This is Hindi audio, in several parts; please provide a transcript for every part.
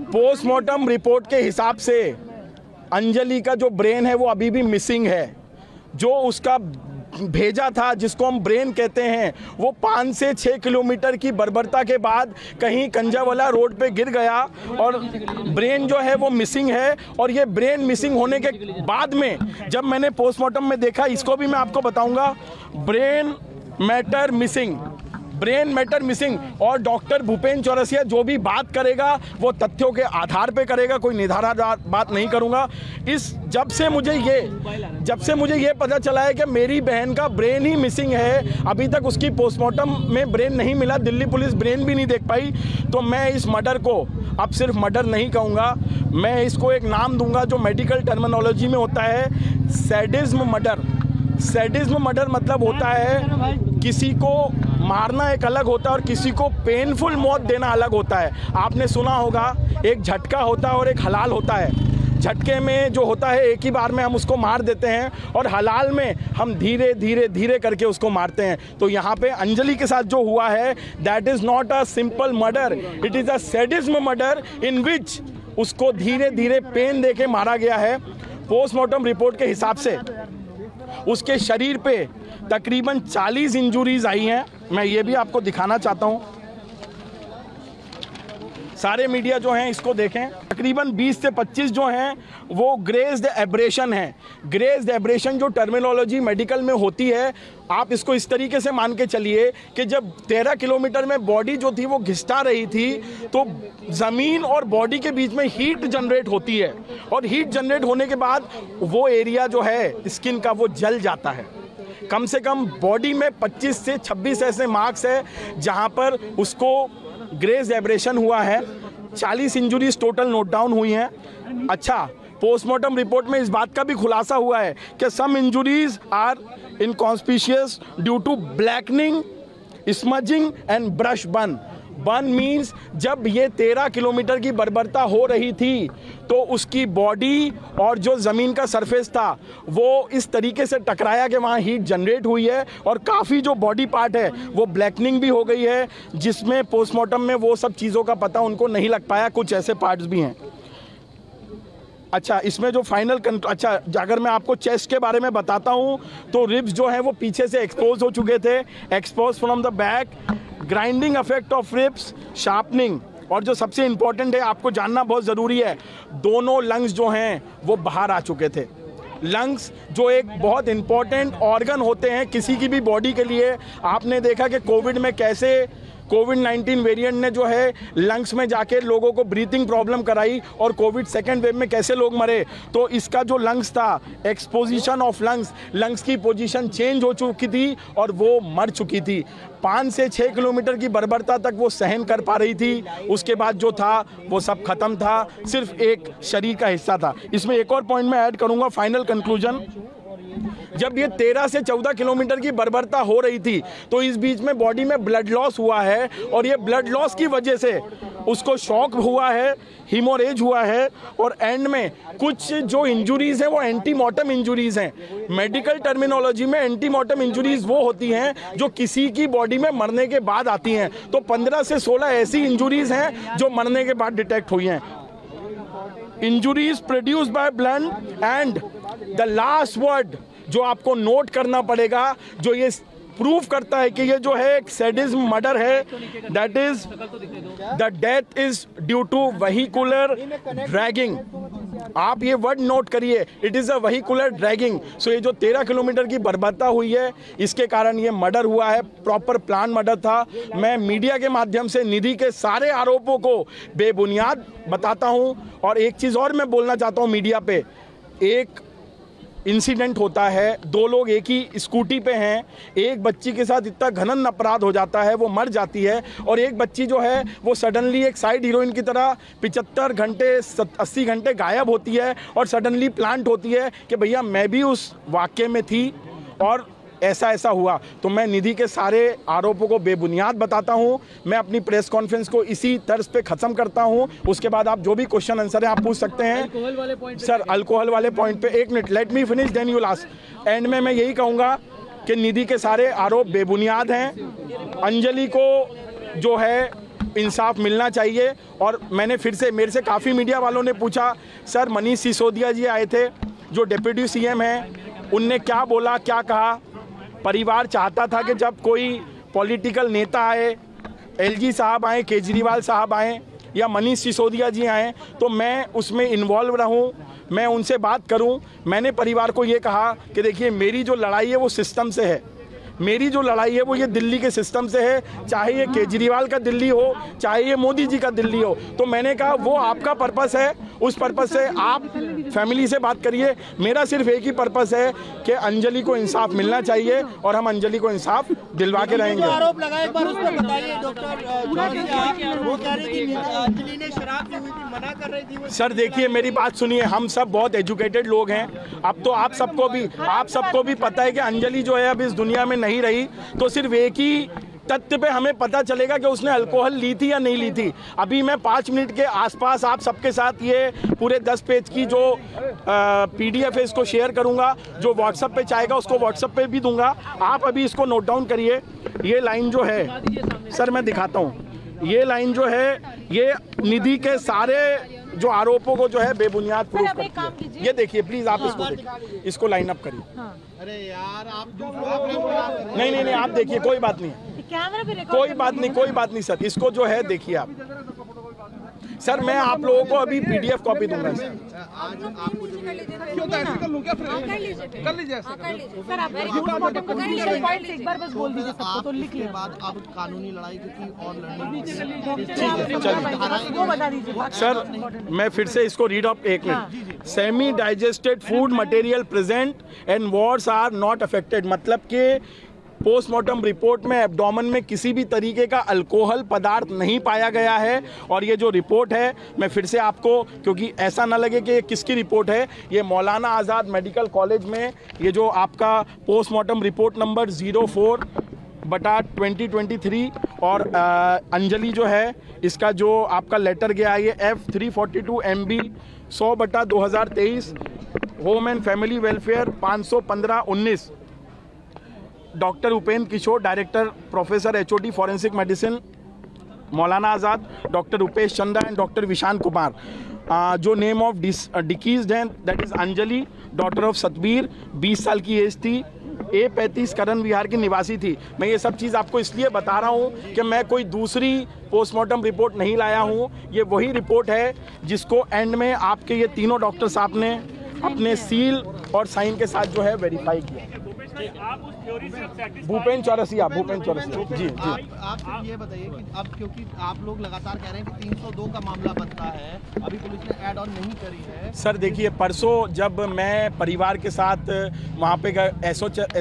पोस्टमार्टम रिपोर्ट के हिसाब से अंजलि का जो ब्रेन है वो अभी भी मिसिंग है। जो उसका भेजा था, जिसको हम ब्रेन कहते हैं, वो 5 से 6 किलोमीटर की बर्बरता के बाद कहीं कंजावाला रोड पे गिर गया और ब्रेन जो है वो मिसिंग है। और ये ब्रेन मिसिंग होने के बाद में जब मैंने पोस्टमार्टम में देखा, इसको भी मैं आपको बताऊंगा, ब्रेन मैटर मिसिंग। और डॉक्टर भूपेंद्र चौरसिया जो भी बात करेगा वो तथ्यों के आधार पे करेगा, कोई निधारादार बात नहीं करूंगा। जब से मुझे ये पता चला है कि मेरी बहन का ब्रेन ही मिसिंग है, अभी तक उसकी पोस्टमार्टम में ब्रेन नहीं मिला, दिल्ली पुलिस ब्रेन भी नहीं देख पाई, तो मैं इस मर्डर को अब सिर्फ मर्डर नहीं कहूँगा, मैं इसको एक नाम दूंगा जो मेडिकल टर्मिनोलॉजी में होता है, सैडिज्म मर्डर। सैडिज्म मर्डर मतलब होता है किसी को मारना एक अलग होता है और किसी को पेनफुल मौत देना अलग होता है। आपने सुना होगा एक झटका होता है और एक हलाल होता है। झटके में जो होता है एक ही बार में हम उसको मार देते हैं और हलाल में हम धीरे धीरे धीरे करके उसको मारते हैं। तो यहाँ पे अंजलि के साथ जो हुआ है, that is not a simple murder, it is a sadism murder in which उसको धीरे धीरे पेन दे के मारा गया है। पोस्टमार्टम रिपोर्ट के हिसाब से उसके शरीर पे तकरीबन 40 इंजुरीज आई हैं। मैं ये भी आपको दिखाना चाहता हूँ, सारे मीडिया जो हैं इसको देखें। तकरीबन 20 से 25 जो हैं वो ग्रेज्ड एब्रेशन हैं। ग्रेज्ड एब्रेशन जो टर्मिनोलॉजी मेडिकल में होती है, आप इसको इस तरीके से मान के चलिए कि जब 13 किलोमीटर में बॉडी जो थी वो घिसटा रही थी तो ज़मीन और बॉडी के बीच में हीट जनरेट होती है और हीट जनरेट होने के बाद वो एरिया जो है स्किन का वो जल जाता है। कम से कम बॉडी में 25 से 26 ऐसे मार्क्स है जहाँ पर उसको ग्रेज एब्रेशन हुआ है। 40 इंजुरीज टोटल नोट डाउन हुई हैं। अच्छा, पोस्टमार्टम रिपोर्ट में इस बात का भी खुलासा हुआ है कि some injuries are inconspicuous due to blackening, smudging and brush burn. Burn means जब ये 13 किलोमीटर की बर्बरता हो रही थी तो उसकी बॉडी और जो ज़मीन का सरफेस था वो इस तरीके से टकराया कि वहाँ हीट जनरेट हुई है और काफ़ी जो बॉडी पार्ट है वो ब्लैकनिंग भी हो गई है, जिसमें पोस्टमार्टम में वो सब चीज़ों का पता उनको नहीं लग पाया। कुछ ऐसे पार्ट्स भी हैं। अच्छा, इसमें जो फाइनल अच्छा, अगर मैं आपको चेस्ट के बारे में बताता हूँ तो रिब्स जो हैं वो पीछे से एक्सपोज हो चुके थे, expose from the back, grinding effect of ribs, sharpening. और जो सबसे इंपॉर्टेंट है, आपको जानना बहुत ज़रूरी है, दोनों लंग्स जो हैं वो बाहर आ चुके थे। लंग्स जो एक बहुत इंपॉर्टेंट ऑर्गन होते हैं किसी की भी बॉडी के लिए। आपने देखा कि कोविड में कैसे कोविड-19 वेरिएंट ने जो है लंग्स में जाके लोगों को ब्रीथिंग प्रॉब्लम कराई और कोविड सेकेंड वेव में कैसे लोग मरे। तो इसका जो लंग्स था, एक्सपोजिशन ऑफ लंग्स की पोजीशन चेंज हो चुकी थी और वो मर चुकी थी। 5 से 6 किलोमीटर की बर्बरता तक वो सहन कर पा रही थी, उसके बाद जो था वो सब खत्म था, सिर्फ एक शरीर का हिस्सा था। इसमें एक और पॉइंट मैं ऐड करूँगा, फाइनल कंक्लूजन। जब ये 13 से 14 किलोमीटर की बर्बरता हो रही थी तो इस बीच में बॉडी में ब्लड लॉस हुआ है और ये ब्लड लॉस की वजह से उसको शॉक हुआ है, हीमोरेज हुआ है और एंड में कुछ जो इंजुरीज हैं वो एंटीमॉर्टम इंजुरीज हैं। मेडिकल टर्मिनोलॉजी में एंटीमॉर्टम इंजुरीज वो होती हैं जो किसी की बॉडी में मरने के बाद आती हैं। तो 15 से 16 ऐसी इंजुरीज हैं जो मरने के बाद डिटेक्ट हुई हैं। Injuries produced by blood and the last word जो आपको नोट करना पड़ेगा, जो ये प्रूव करता है कि ये जो है एक सैडिज्म मर्डर है, that is the death is due to vehicular dragging. आप ये वर्ड नोट करिए, it is a vehicular dragging. So ये जो 13 किलोमीटर की बर्बरता हुई है इसके कारण ये मर्डर हुआ है, प्रॉपर प्लान मर्डर था। मैं मीडिया के माध्यम से निधि के सारे आरोपों को बेबुनियाद बताता हूँ। और एक चीज़ और मैं बोलना चाहता हूँ मीडिया पे, एक इंसिडेंट होता है, 2 लोग एक ही स्कूटी पे हैं, एक बच्ची के साथ इतना घनन अपराध हो जाता है, वो मर जाती है और एक बच्ची जो है वो सडनली एक साइड हीरोइन की तरह 75 घंटे 80 घंटे गायब होती है और सडनली प्लांट होती है कि भैया मैं भी उस वाक़ये में थी और ऐसा ऐसा हुआ। तो मैं निधि के सारे आरोपों को बेबुनियाद बताता हूं। मैं अपनी प्रेस कॉन्फ्रेंस को इसी तर्ज पे ख़त्म करता हूं। उसके बाद आप जो भी क्वेश्चन आंसर है आप पूछ सकते हैं। सर, अल्कोहल वाले पॉइंट पे 1 minute, let me finish then you last. End में मैं यही कहूँगा कि निधि के सारे आरोप बेबुनियाद हैं। अंजलि को जो है इंसाफ मिलना चाहिए। और मैंने फिर से, मेरे से काफ़ी मीडिया वालों ने पूछा, सर मनीष सिसोदिया जी आए थे जो डिप्टी सीएम हैं, उनने क्या बोला, क्या कहा? परिवार चाहता था कि जब कोई पॉलिटिकल नेता आए, एलजी साहब आए, केजरीवाल साहब आए या मनीष सिसोदिया जी आए, तो मैं उसमें इन्वॉल्व रहूं, मैं उनसे बात करूं। मैंने परिवार को ये कहा कि देखिए मेरी जो लड़ाई है वो सिस्टम से है, मेरी जो लड़ाई है वो ये दिल्ली के सिस्टम से है, चाहे ये केजरीवाल का दिल्ली हो, चाहे ये मोदी जी का दिल्ली हो। तो मैंने कहा वो आपका पर्पस है, उस पर्पस से आप फैमिली से बात करिए। मेरा सिर्फ एक ही पर्पस है कि अंजलि को इंसाफ मिलना चाहिए और हम अंजलि को इंसाफ दिलवा के रहेंगे। आरोप लगाए, एक बार उस पर बताइए डॉक्टर, वो कह रही थी अंजलि ने शराब पी हुई थी, मना कर रही थी। सर देखिए मेरी बात सुनिए, हम सब बहुत एजुकेटेड लोग हैं। अब तो आप सबको भी पता है कि अंजलि जो है अब इस दुनिया में नहीं रही, तो सिर्फ एक ही तथ्य पे हमें पता चलेगा कि उसने अल्कोहल ली थी या नहीं ली थी। अभी मैं 5 मिनट के आसपास आप सबके साथ ये पूरे 10 पेज की जो PDF है इसको शेयर करूंगा, जो व्हाट्सएप पे चाहेगा उसको व्हाट्सएप पे भी दूंगा। आप अभी इसको नोट डाउन करिए। ये लाइन जो है सर मैं दिखाता हूँ, ये लाइन जो है ये निधि के सारे जो आरोपों को जो है बेबुनियाद प्रूफ करती है। ये देखिए प्लीज आप इसको देखिए, इसको लाइन अप करिए। अरे यार आप नहीं आप देखिए, कोई बात नहीं, कोई बात नहीं सर, इसको जो है देखिए आप। सर मैं आप लोगों को अभी PDF कॉपी दूंगा। सर मैं फिर से इसको रीड अप, एक मिनट। Semi digested food material present and wards are not affected, मतलब कि पोस्टमार्टम रिपोर्ट में एब्डोमेन में किसी भी तरीके का अल्कोहल पदार्थ नहीं पाया गया है। और ये जो रिपोर्ट है, मैं फिर से आपको, क्योंकि ऐसा ना लगे कि ये किसकी रिपोर्ट है, ये मौलाना आज़ाद मेडिकल कॉलेज में ये जो आपका पोस्टमार्टम रिपोर्ट नंबर 04/2023 और अंजलि जो है इसका जो आपका लेटर गया है ये F342 MB 100/2023 home and family welfare 515/19 doctor Upendra Kishore director professor HOD forensic medicine Maulana Azad, doctor Rupesh Chandra and doctor Vishan Kumar, जो नेम ऑफ डिकीज्ड हैं that is Anjali daughter of Satbir, 20 साल की एज थी, A35 करण विहार की निवासी थी। मैं ये सब चीज़ आपको इसलिए बता रहा हूँ कि मैं कोई दूसरी पोस्टमार्टम रिपोर्ट नहीं लाया हूँ, ये वही रिपोर्ट है जिसको एंड में आपके ये तीनों डॉक्टर साहब ने अपने सील और साइन के साथ जो है वेरीफाई किया। भूपेंद्र चौरसिया जी। आप ये बताइए कि अब क्योंकि आप लोग लगातार कह रहे हैं कि 302 का मामला बनता है, अभी पुलिस ने ऐड ऑन नहीं करी है। सर देखिए परसों जब मैं परिवार के साथ वहाँ पे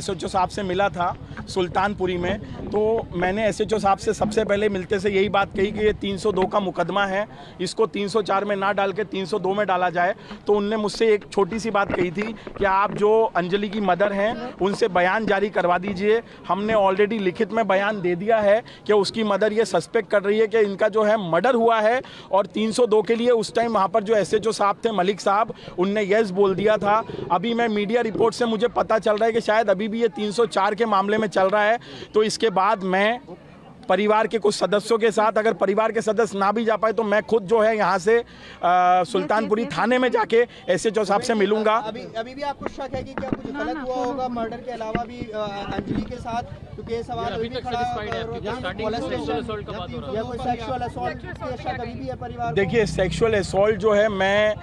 SHO साहब से मिला था सुल्तानपुरी में, तो मैंने SHO साहब से सबसे पहले मिलते से यही बात कही कि ये 302 का मुकदमा है, इसको 304 में ना डाल के 302 में डाला जाए। तो उनने मुझसे एक छोटी सी बात कही थी कि आप जो अंजलि की मदर हैं उनसे बयान जारी करवा दीजिए। हमने ऑलरेडी लिखित में बयान दे दिया है कि उसकी मदर ये सस्पेक्ट कर रही है कि इनका जो है मर्डर हुआ है, और 302 के लिए उस टाइम वहाँ पर जो SHO साहब थे मलिक साहब, उनने यस बोल दिया था। अभी मैं मीडिया रिपोर्ट से मुझे पता चल रहा है कि शायद अभी भी ये 304 के मामले में चल रहा है। तो इसके बाद मैं परिवार के कुछ सदस्यों के साथ, अगर परिवार के सदस्य ना भी जा पाए तो मैं खुद जो है यहाँ से सुल्तानपुरी थाने में जाके SHO साहब से मिलूंगा। अभी भी आपको शक है कि क्या कुछ गलत हुआ होगा मर्डर के अलावा भी अंजलि के साथ, क्योंकि ये सवाल अभी भी खड़ा है। देखिए सेक्सुअल असॉल्ट जो है, मैं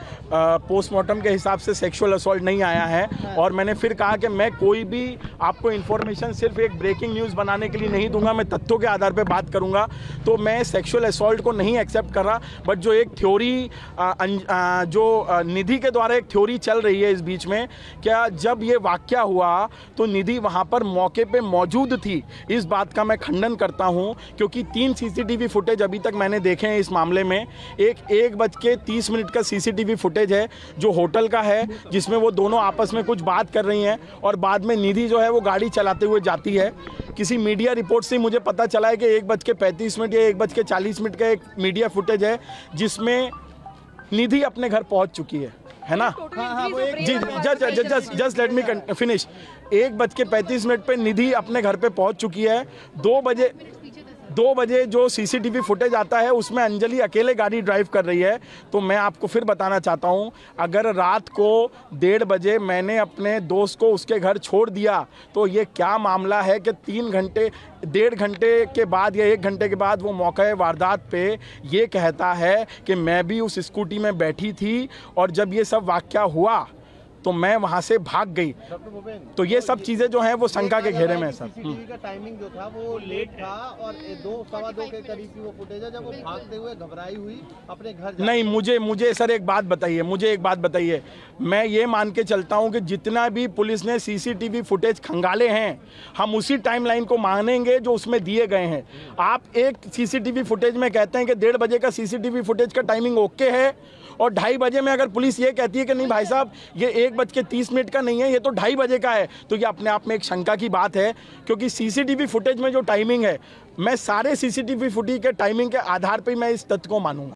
पोस्टमार्टम के हिसाब से सेक्सुअल असॉल्ट नहीं आया है। और मैंने फिर कहा कि मैं कोई भी आपको इन्फॉर्मेशन सिर्फ एक ब्रेकिंग न्यूज़ बनाने के लिए नहीं दूंगा, मैं तथ्यों के आधार पे बात करूंगा। तो मैं सेक्सुअल असॉल्ट को नहीं एक्सेप्ट कर रहा, बट जो एक थ्योरी जो निधि के द्वारा एक थ्योरी चल रही है इस बीच में, क्या जब ये वाकया हुआ तो निधि वहाँ पर मौके पे मौजूद थी, इस बात का मैं खंडन करता हूँ। क्योंकि 3 CCTV फुटेज अभी तक मैंने देखे हैं इस मामले में। 1:30 का CCTV फुटेज है जो होटल का है, जिसमें वो दोनों आपस में कुछ बात कर रही हैं और बाद में निधि जो है वो गाड़ी चलाते हुए जाती है। किसी मीडिया रिपोर्ट से मुझे पता चला है कि 1:35 या 1:40 का एक मीडिया फुटेज है जिसमें निधि अपने घर पहुंच चुकी है ना? जी जस्ट लेट मी फिनिश। 1:35 पे निधि अपने घर पे पहुंच चुकी है। 2 बजे जो सीसीटीवी फुटेज आता है उसमें अंजलि अकेले गाड़ी ड्राइव कर रही है। तो मैं आपको फिर बताना चाहता हूं, अगर रात को 1:30 बजे मैंने अपने दोस्त को उसके घर छोड़ दिया तो ये क्या मामला है कि 3 घंटे 1.5 घंटे के बाद या 1 घंटे के बाद वो मौके वारदात पे ये कहता है कि मैं भी उस स्कूटी में बैठी थी और जब ये सब वाक़या हुआ तो मैं वहां से भाग गई। तो ये सब चीजें जो हैं वो शंका के घेरे में है सर। सीसीटीवी का टाइमिंग जो था वो लेट था और 2-2:15 के करीब की वो फुटेज है जब वो भागते हुए घबराई हुई अपने घर नहीं, मुझे सर एक बात बताइए, मैं ये मान के चलता हूं कि जितना भी पुलिस ने सीसीटीवी फुटेज खंगाले हैं हम उसी टाइमलाइन को मानेंगे जो उसमें दिए गए हैं। आप एक सीसीटीवी फुटेज में कहते हैं कि 1:30 बजे का सीसीटीवी फुटेज का टाइमिंग ओके है और 2:30 बजे में अगर पुलिस ये कहती है कि नहीं भाई साहब ये 1:30 का नहीं है, ये तो 2:30 बजे का है, तो ये अपने आप में एक शंका की बात है। क्योंकि सीसीटीवी फुटेज में जो टाइमिंग है, मैं सारे सीसीटीवी फुटेज के टाइमिंग के आधार पर मैं इस तथ्य को मानूंगा।